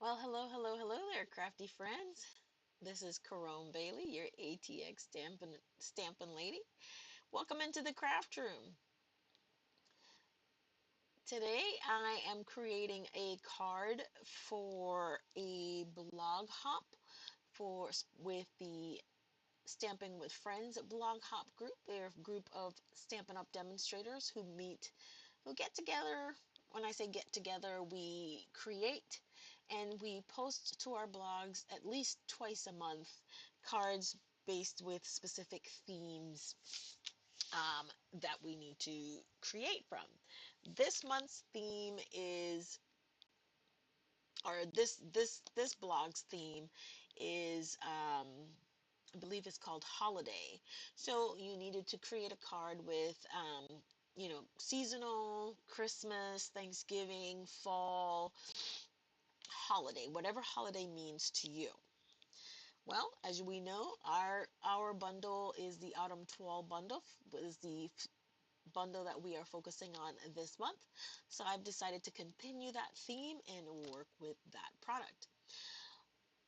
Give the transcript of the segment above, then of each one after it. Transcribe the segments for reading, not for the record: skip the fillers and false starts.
Well, hello there, crafty friends. This is Caron Bailey, your ATX Stampin' Lady. Welcome into the craft room. Today I am creating a card for a blog hop with the Stamping with Friends blog hop group. They're a group of Stampin' Up demonstrators who get together. When I say get together, we create and we post to our blogs at least twice a month cards based with specific themes that we need to create from. This month's theme is, or this blog's theme is, I believe it's called Holiday. So you needed to create a card with, seasonal, Christmas, Thanksgiving, fall, holiday, whatever holiday means to you. Well, as we know, our bundle is the Autumn Toile bundle, is the bundle that we are focusing on this month. So I've decided to continue that theme and work with that product.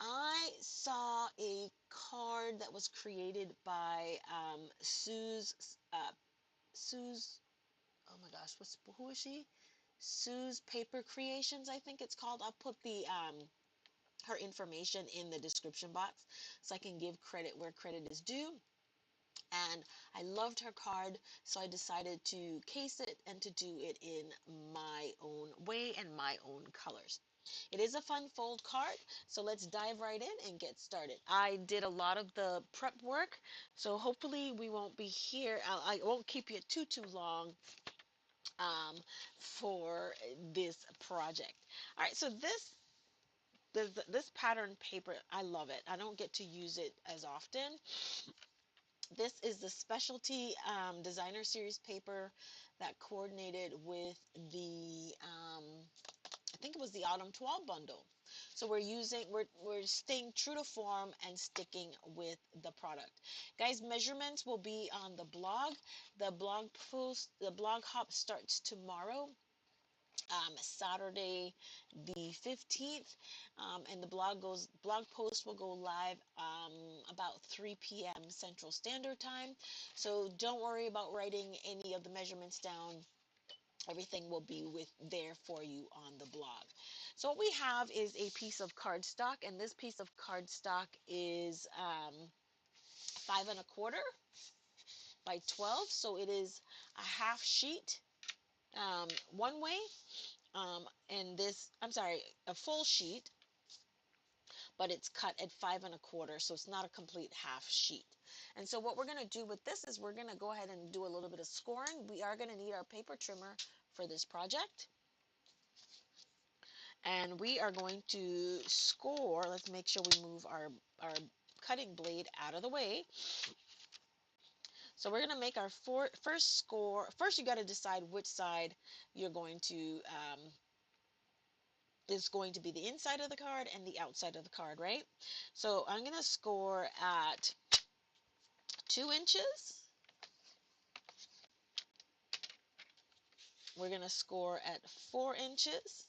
I saw a card that was created by Sue's. Oh my gosh, who is she? Sue's Paper Creations, I think it's called. I'll put the her information in the description box so I can give credit where credit is due. And I loved her card, so I decided to case it and to do it in my own way and my own colors. It is a fun fold card, so let's dive right in and get started. I did a lot of the prep work, so hopefully we won't be here. I won't keep you too long um, for this project. All right, so this pattern paper, I love it. I don't get to use it as often. This is the specialty designer series paper that coordinated with the I think it was the Autumn 12 bundle. So we're staying true to form and sticking with the product. Guys, measurements will be on the blog. The blog hop starts tomorrow. Saturday the 15th, and the blog post will go live about 3 p.m. Central Standard Time. So don't worry about writing any of the measurements down. Everything will be there for you on the blog. So what we have is a piece of cardstock, and this piece of cardstock is 5 1/4 by 12. So it is a half sheet one way, and this, I'm sorry, a full sheet, but it's cut at 5 1/4, so it's not a complete half sheet. And so what we're going to do with this is we're going to go ahead and do a little bit of scoring. We are going to need our paper trimmer for this project, and we are going to score. Let's make sure we move our cutting blade out of the way. So we're going to make our first score. First, you got to decide which side you're going to is going to be the inside of the card and the outside of the card, right? So I'm going to score at 2 inches. We're going to score at 4 inches.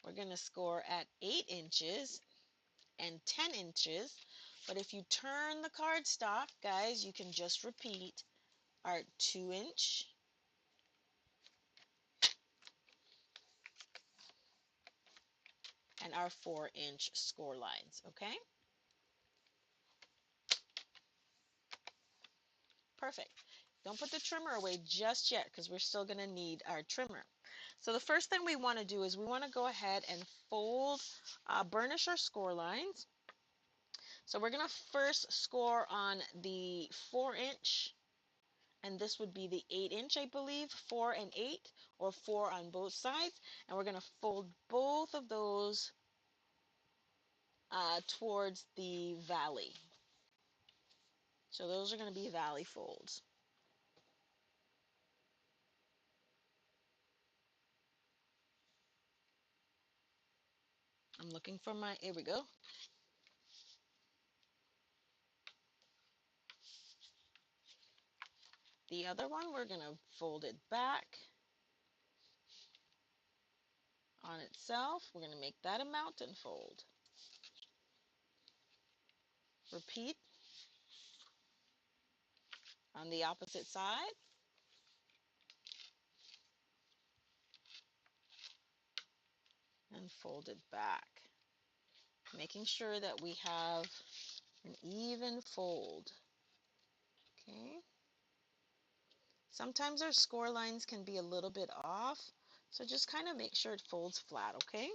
We're going to score at 8 inches and 10 inches. But if you turn the cardstock, guys, you can just repeat our 2-inch, and our 4-inch score lines, okay? Perfect. Don't put the trimmer away just yet because we're still going to need our trimmer. So the first thing we want to do is we want to go ahead and burnish our score lines. So we're going to first score on the 4-inch, and this would be the 8-inch, I believe, 4 and 8, or 4 on both sides. And we're going to fold both of those towards the valley. So those are going to be valley folds. I'm looking for here we go. The other one, we're going to fold it back on itself. We're going to make that a mountain fold. Repeat on the opposite side. And fold it back. Making sure that we have an even fold. Okay. Sometimes our score lines can be a little bit off, so just kind of make sure it folds flat, okay?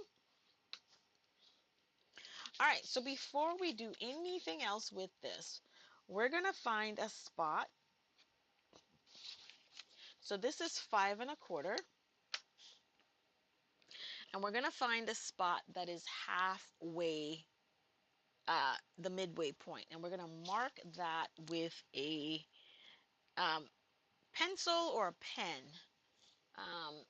All right, so before we do anything else with this, we're gonna find a spot. So this is 5 1/4, and we're gonna find a spot that is halfway, the midway point, and we're gonna mark that with a pencil or a pen, um,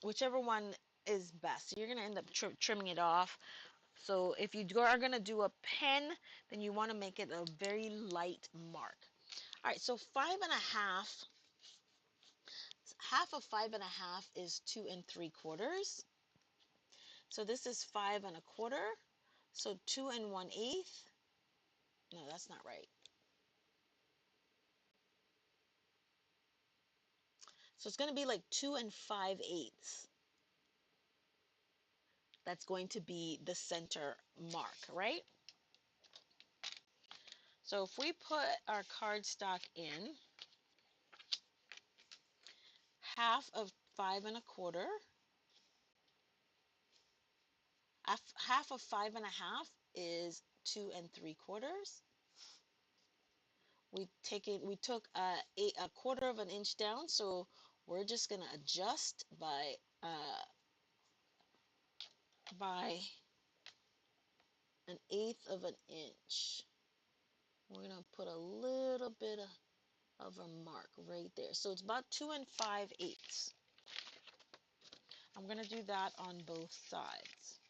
whichever one is best. So you're gonna end up trimming it off. So if you are going to do a pen, then you want to make it a very light mark. All right, so 5 1/2, half of 5 1/2 is 2 3/4. So this is 5 1/4. So 2 1/8. No, that's not right. So it's going to be like 2 5/8. That's going to be the center mark, right? So if we put our cardstock in, half of 5 1/4, half of 5 1/2 is 2 3/4. We took a quarter of an inch down, so we're just gonna adjust by an eighth of an inch. We're gonna put a little bit of a mark right there. So it's about 2 5/8. I'm gonna do that on both sides.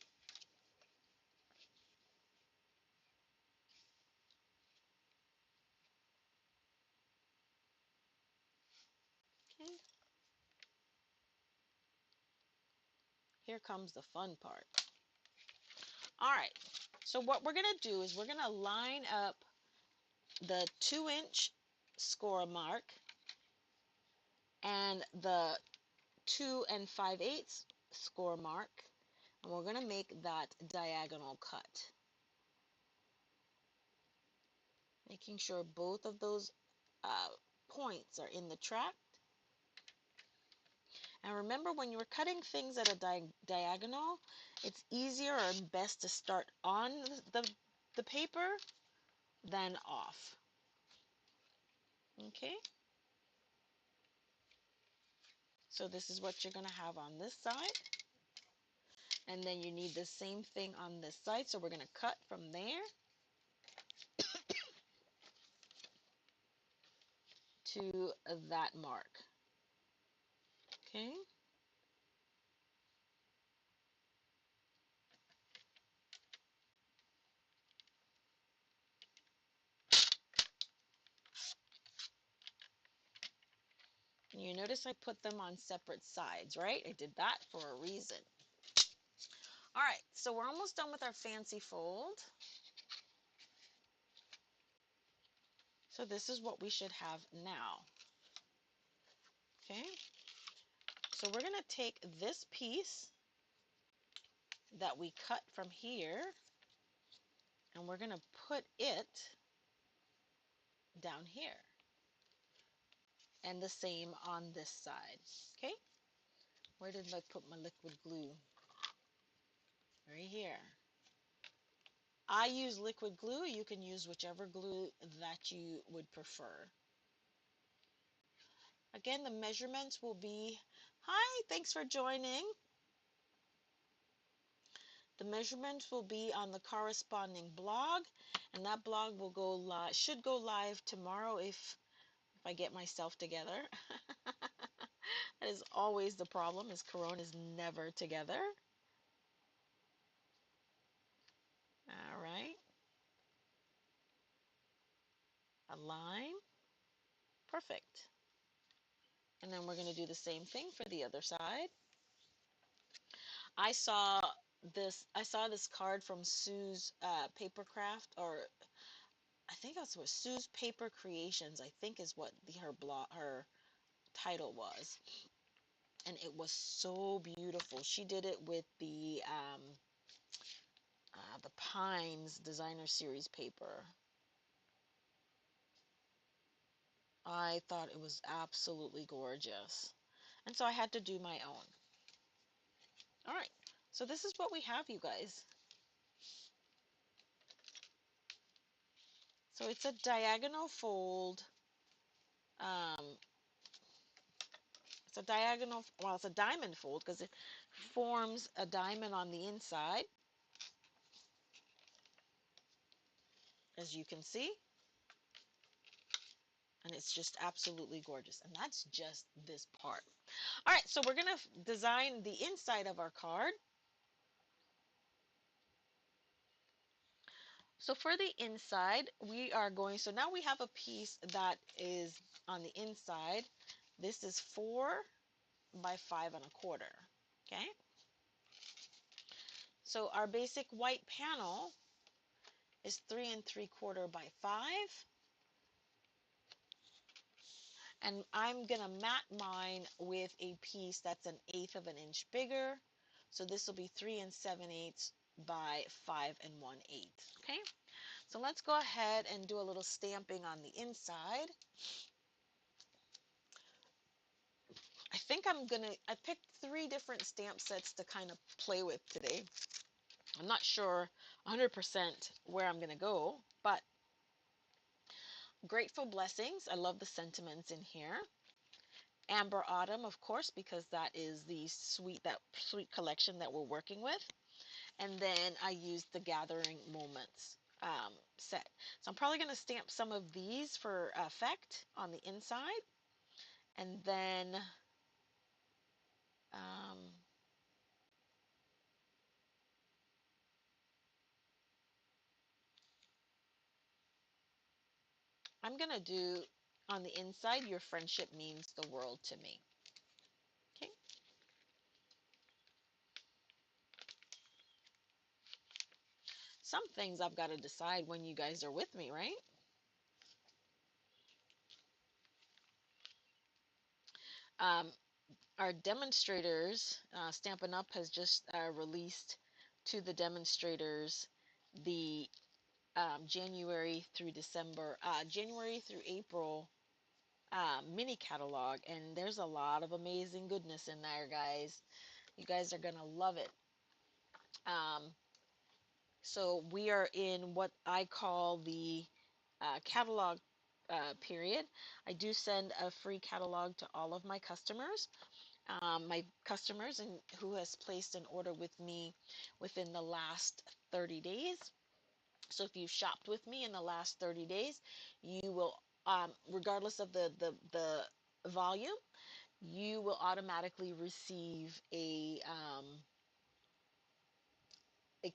Okay. Here comes the fun part. All right. So what we're gonna do is we're gonna line up the 2-inch score mark and the 2 5/8 score mark, and we're going to make that diagonal cut. Making sure both of those points are in the track. And remember, when you're cutting things at a diagonal, it's easier or best to start on the paper than off. Okay? So this is what you're going to have on this side. And then you need the same thing on this side. So we're going to cut from there to that mark. Okay? You notice I put them on separate sides, right? I did that for a reason. All right, so we're almost done with our fancy fold. So this is what we should have now. Okay, so we're gonna take this piece that we cut from here, and we're gonna put it down here. And the same on this side, okay? Where did I put my liquid glue? Right here. I use liquid glue. You can use whichever glue that you would prefer. Again, the measurements will be, hi, thanks for joining. The measurements will be on the corresponding blog, and that blog will go live, should go live tomorrow if I get myself together. That is always the problem, is Caron is never together. All right. Align. Perfect. And then we're going to do the same thing for the other side. I saw this card from Sue's Papercraft, or I think that's what Sue's Paper Creations, I think is what her title was. And it was so beautiful. She did it with the Pines Designer Series paper. I thought it was absolutely gorgeous. And so I had to do my own. All right. So this is what we have, you guys. So it's a diagonal fold. Um, it's a diagonal, well, it's a diamond fold because it forms a diamond on the inside, as you can see. And it's just absolutely gorgeous. And that's just this part. All right, so we're going to design the inside of our card. So for the inside, we are going, so now we have a piece that is on the inside. This is 4 by 5 1/4. Okay. So our basic white panel is 3 3/4 by 5. And I'm going to mat mine with a piece that's 1/8 of an inch bigger. So this will be 3 7/8 by 5 1/8. Okay. So let's go ahead and do a little stamping on the inside. I picked 3 different stamp sets to kind of play with today. I'm not sure 100% where I'm going to go, but Grateful Blessings. I love the sentiments in here. Amber Autumn, of course, because that is that sweet collection that we're working with. And then I used the Gathering Moments set. So I'm probably going to stamp some of these for effect on the inside. And then I'm going to do on the inside, your friendship means the world to me. Okay. Some things I've got to decide when you guys are with me, right? Um, our demonstrators, Stampin' Up has just released to the demonstrators the January through April mini catalog, and there's a lot of amazing goodness in there, guys. You guys are gonna love it. Um, so we are in what I call the catalog period. I do send a free catalog to all of my customers. And who has placed an order with me within the last 30 days. So if you've shopped with me in the last 30 days, you will, regardless of the volume, you will automatically receive a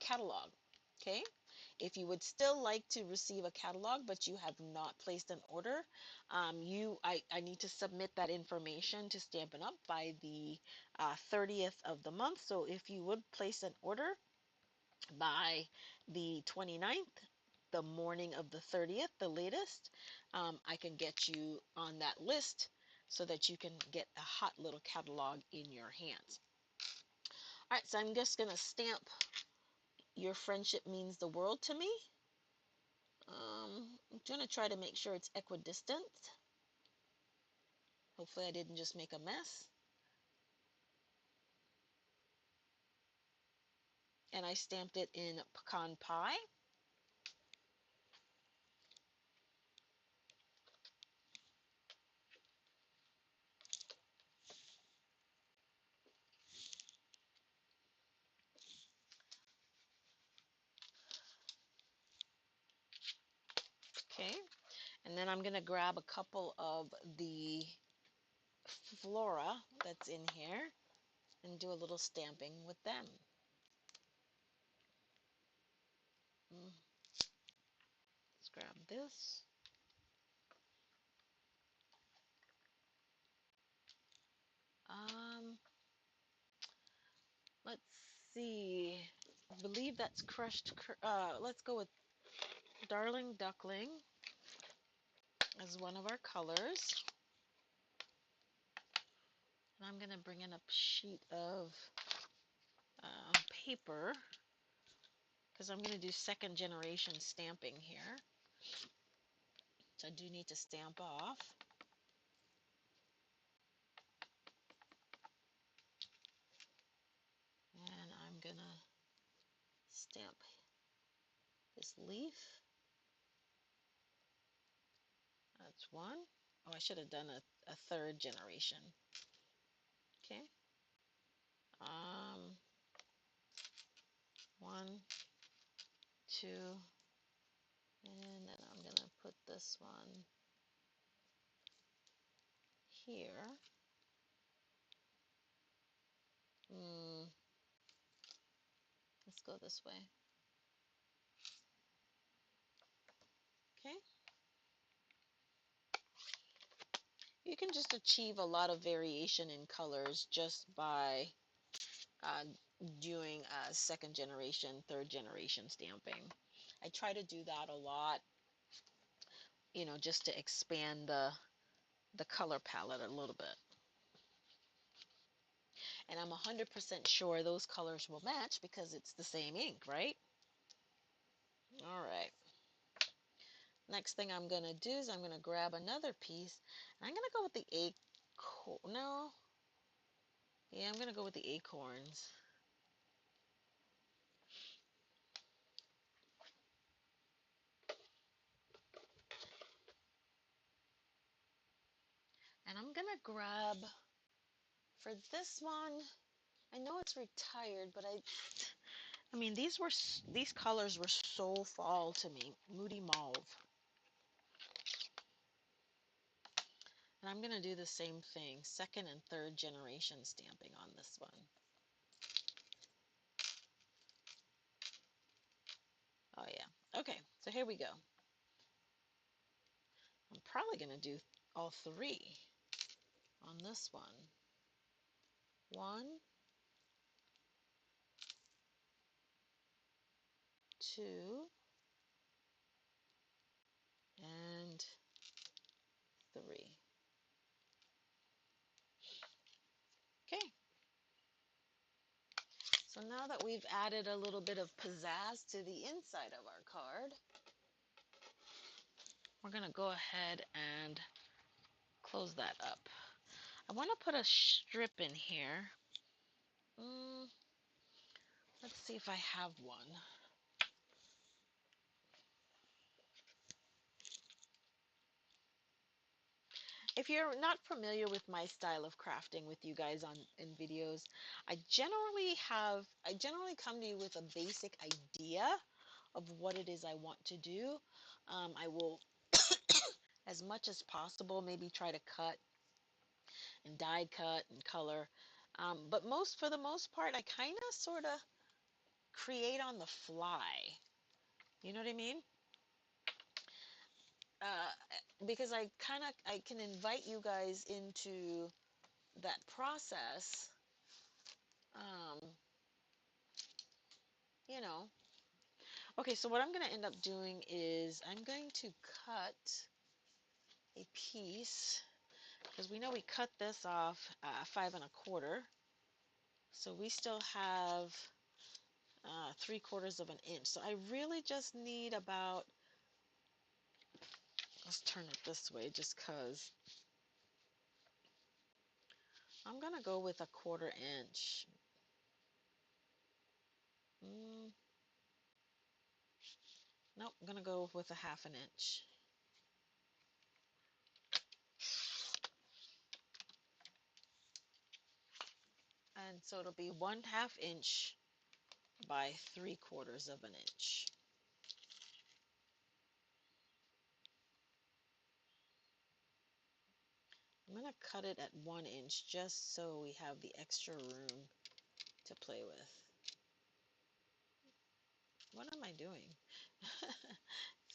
catalog. Okay. If you would still like to receive a catalog, but you have not placed an order, I need to submit that information to Stampin' Up by the 30th of the month. So if you would place an order by the 29th, the morning of the 30th, the latest, I can get you on that list so that you can get a hot little catalog in your hands. All right, so I'm just going to stamp Your Friendship Means the World to Me. I'm going to try to make sure it's equidistant. Hopefully I didn't just make a mess. And I stamped it in pecan pie. Okay. And then I'm going to grab a couple of the flora that's in here and do a little stamping with them. Let's grab this. see. I believe that's crushed. Let's go with Darling Duckling as one of our colors. And I'm going to bring in a sheet of paper because I'm going to do second generation stamping here. So I do need to stamp off. And I'm going to stamp this leaf. That's one. Oh, I should have done a third generation. Okay. One, two, and then I'm going to put this one here. Let's go this way. Okay. You can just achieve a lot of variation in colors just by uh, doing second generation, third generation stamping. I try to do that a lot, you know, just to expand the color palette a little bit. And I'm 100% sure those colors will match because it's the same ink, right? All right. Next thing I'm going to do is I'm going to grab another piece. And I'm going to go with the acorn. No. Yeah, I'm going to go with the acorns. And I'm going to grab, for this one, I know it's retired, but I mean, these colors were so fall to me. Moody Mauve. And I'm going to do the same thing, second and third generation stamping on this one. Oh yeah. Okay, so here we go. I'm probably going to do all three on this one. One, two, and three. Okay. So now that we've added a little bit of pizzazz to the inside of our card, we're going to go ahead and close that up. I want to put a strip in here. Let's see if I have one. If you're not familiar with my style of crafting with you guys in videos, I generally come to you with a basic idea of what it is I want to do. I will, as much as possible, maybe try to cut and die cut and color. But for the most part, I kind of sort of create on the fly. You know what I mean? Because I can invite you guys into that process. Um, you know. Okay, so what I'm going to end up doing is I'm going to cut a piece because we know we cut this off 5 1/4. So we still have 3/4 of an inch. So I really just need about, let's turn it this way just because I'm going to go with a 1/4 inch. Nope, I'm going to go with a 1/2 inch. And so it'll be 1/2 inch by 3/4 of an inch. I'm going to cut it at 1 inch just so we have the extra room to play with. What am I doing?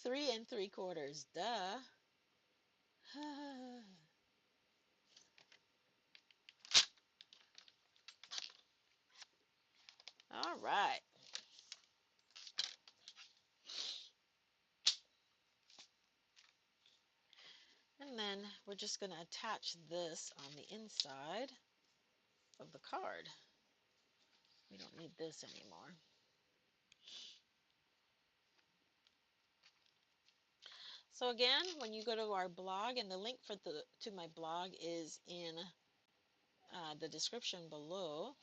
3 3/4, duh. All right. And then we're just going to attach this on the inside of the card. We don't need this anymore. So again, when you go to our blog, and the link to my blog is in the description below,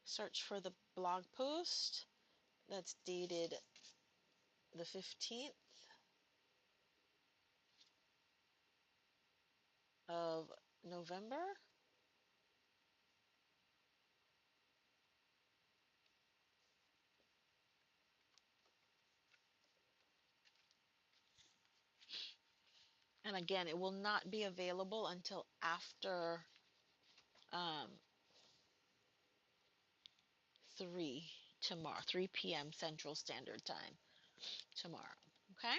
search for the blog post that's dated the 15th of November. And again, it will not be available until after 3 tomorrow, 3 p.m. Central Standard Time tomorrow. Okay?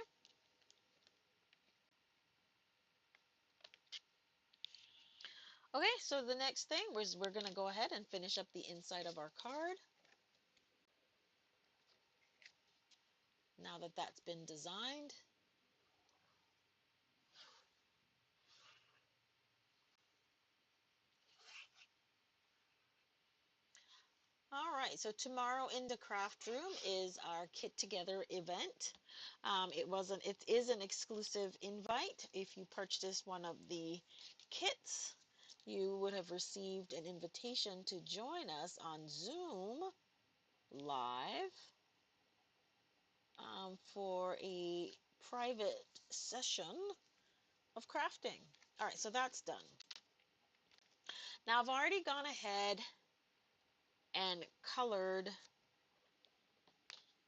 Okay, so the next thing is we're going to go ahead and finish up the inside of our card. Now that that's been designed, all right, so tomorrow in the craft room is our Kit Together event. It is an exclusive invite. If you purchased one of the kits, you would have received an invitation to join us on Zoom live for a private session of crafting. All right, so that's done. Now I've already gone ahead and colored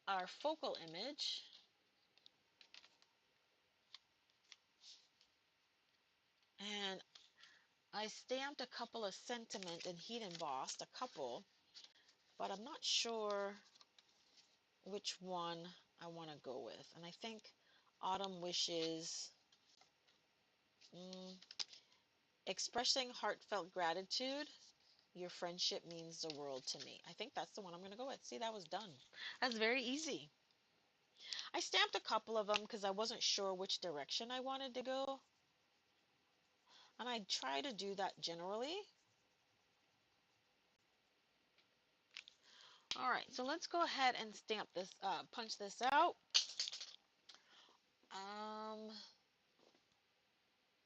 our focal image, and I stamped a couple of sentiment and heat embossed a couple, but I'm not sure which one I want to go with. And I think Autumn Wishes, mm, expressing heartfelt gratitude, your friendship means the world to me. I think that's the one I'm going to go with. See, that was done. That's very easy. I stamped a couple of them because I wasn't sure which direction I wanted to go. And I try to do that generally. All right, so let's go ahead and stamp this, punch this out.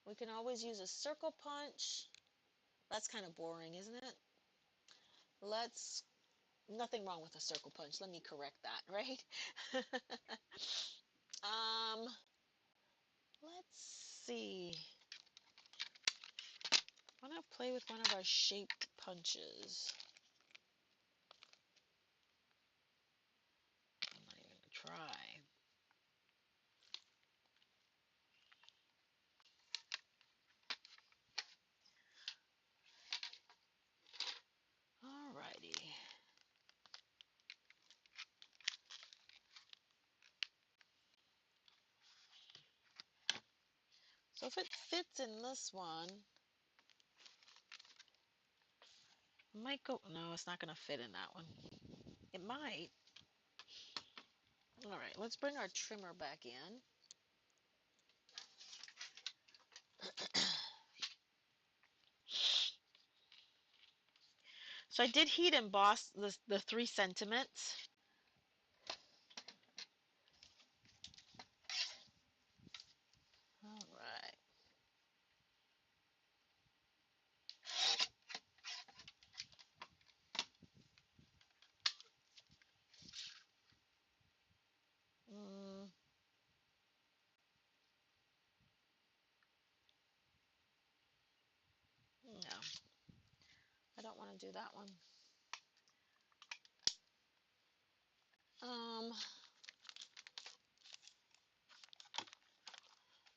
We can always use a circle punch. That's kind of boring, isn't it? Nothing wrong with a circle punch. Let me correct that, right? um, let's see. Why not play with one of our shaped punches? I'm not even gonna try. Alrighty. So if it fits in this one, it might go. No, it's not gonna fit in that one. It might. All right, let's bring our trimmer back in. So I did heat emboss the 3 sentiments. All right. Mm, no, I don't want to do that one. Um,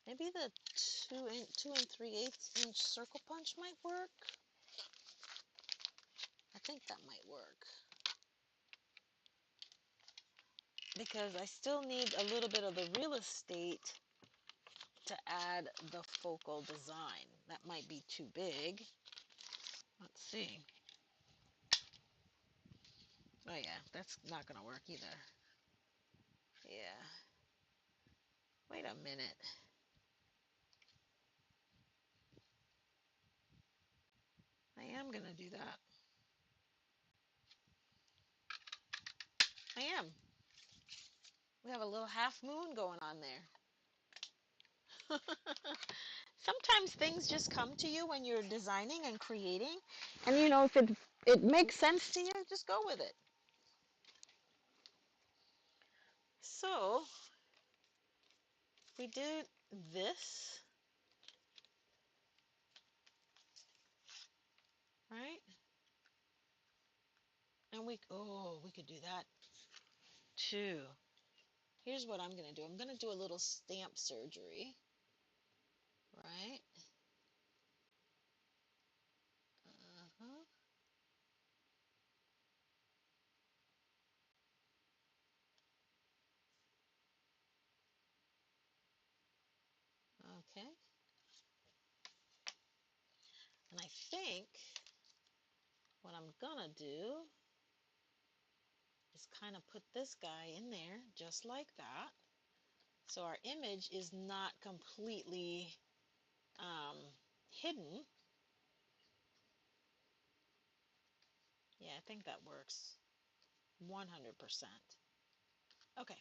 Maybe the 2 3/8 inch circle punch might work. I think that might work because I still need a little bit of the real estate to add the focal design. That might be too big. Let's see. Oh yeah, that's not gonna work either. Yeah. Wait a minute. I am gonna do that. I am. We have a little half moon going on there. Sometimes things just come to you when you're designing and creating, and you know, if it makes sense to you, just go with it. So we did this, right? And we could do that too. Here's what I'm gonna do. I'm gonna do a little stamp surgery, right? Uh-huh. Okay. And I think what I'm gonna do is kind of put this guy in there just like that. So our image is not completely um, hidden. Yeah, I think that works 100%. Okay,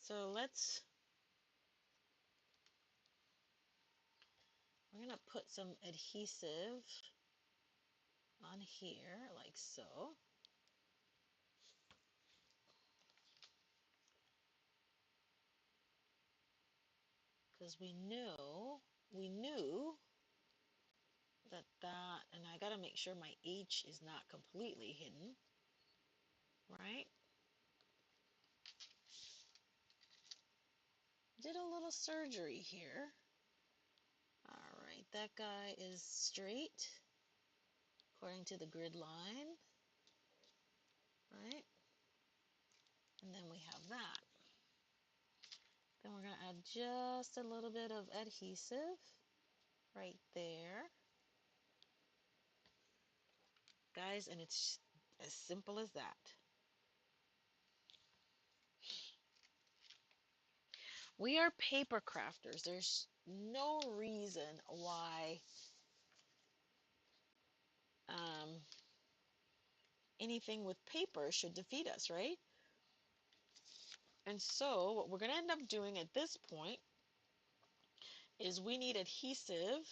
so we're gonna put some adhesive on here like so. Because we knew that, and I gotta make sure my H is not completely hidden, right? Did a little surgery here. All right, that guy is straight according to the grid line, right? And then we have that. Then we're gonna add just a little bit of adhesive right there. Guys, and it's as simple as that. We are paper crafters. There's no reason why um, anything with paper should defeat us, right? And so what we're going to end up doing at this point is we need adhesive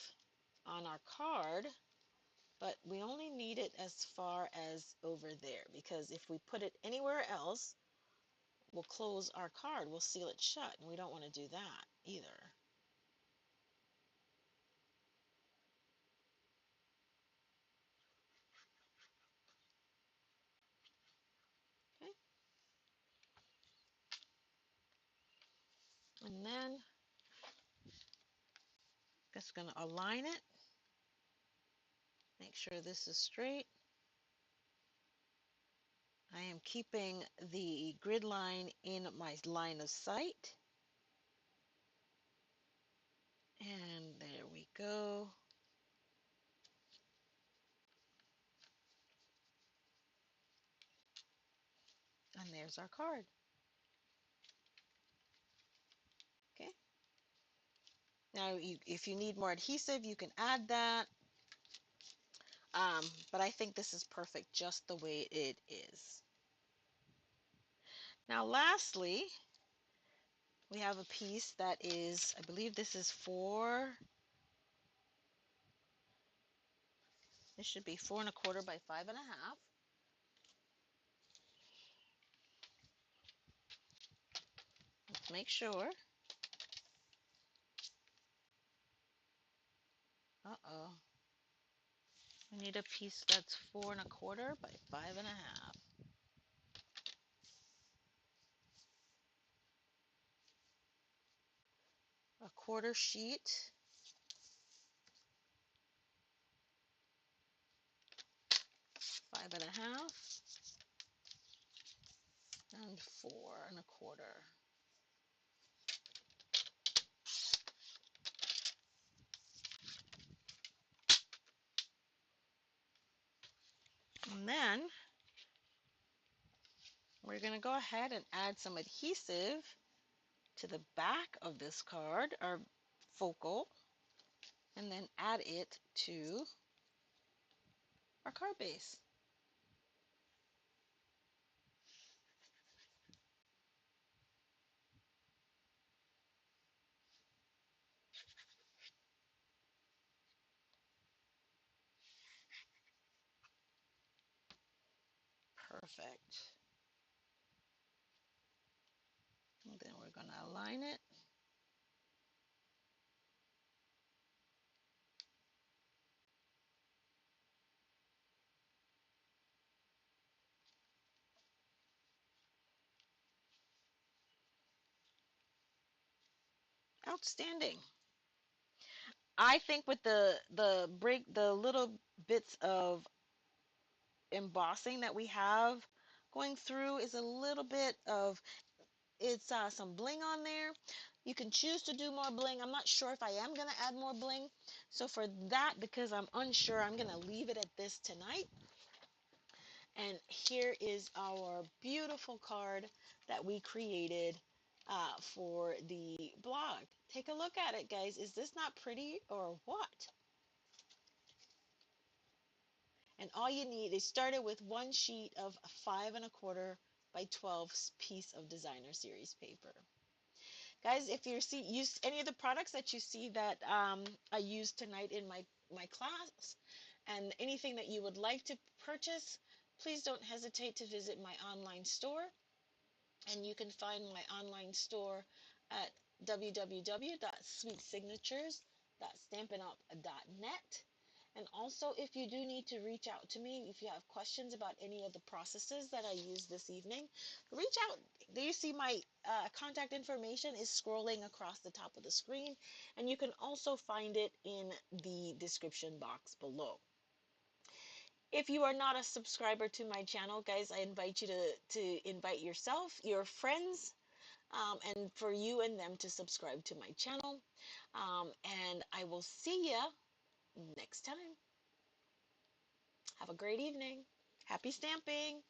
on our card, but we only need it as far as over there, because if we put it anywhere else, we'll close our card, we'll seal it shut, and we don't want to do that either. Okay. And then just going to align it. Make sure this is straight. I am keeping the grid line in my line of sight. And there we go. And there's our card. Okay. Now, if you need more adhesive, you can add that. But I think this is perfect just the way it is. Now, lastly, we have a piece that is, I believe this is this should be 4¼ by 5½. Let's make sure. Uh-oh. We need a piece that's 4¼ by 5½. A quarter sheet. 5½. And 4¼ And then We're going to go ahead and add some adhesive to the back of this card, our focal, and then add it to our card base. Perfect. And then we're going to align it. Outstanding. I think with the little bits of embossing that we have going through is a little bit of it's some bling on there. You can choose to do more bling. I'm not sure if I am going to add more bling. So for that, because I'm unsure, I'm going to leave it at this tonight. And here is our beautiful card that we created for the blog. Take a look at it, guys. Is this not pretty or what? And all you need is started with one sheet of 5¼ by 12 piece of designer series paper. Guys, if you use any of the products that you see that I used tonight in my class, and anything that you would like to purchase, please don't hesitate to visit my online store. And you can find my online store at www.sweetsignatures.stampinup.net. And also, if you do need to reach out to me, if you have questions about any of the processes that I used this evening, reach out. Do you see my contact information is scrolling across the top of the screen? And you can also find it in the description box below. If you are not a subscriber to my channel, guys, I invite you to invite yourself, your friends, and for you and them to subscribe to my channel. And I will see you next time. Have a great evening. Happy stamping.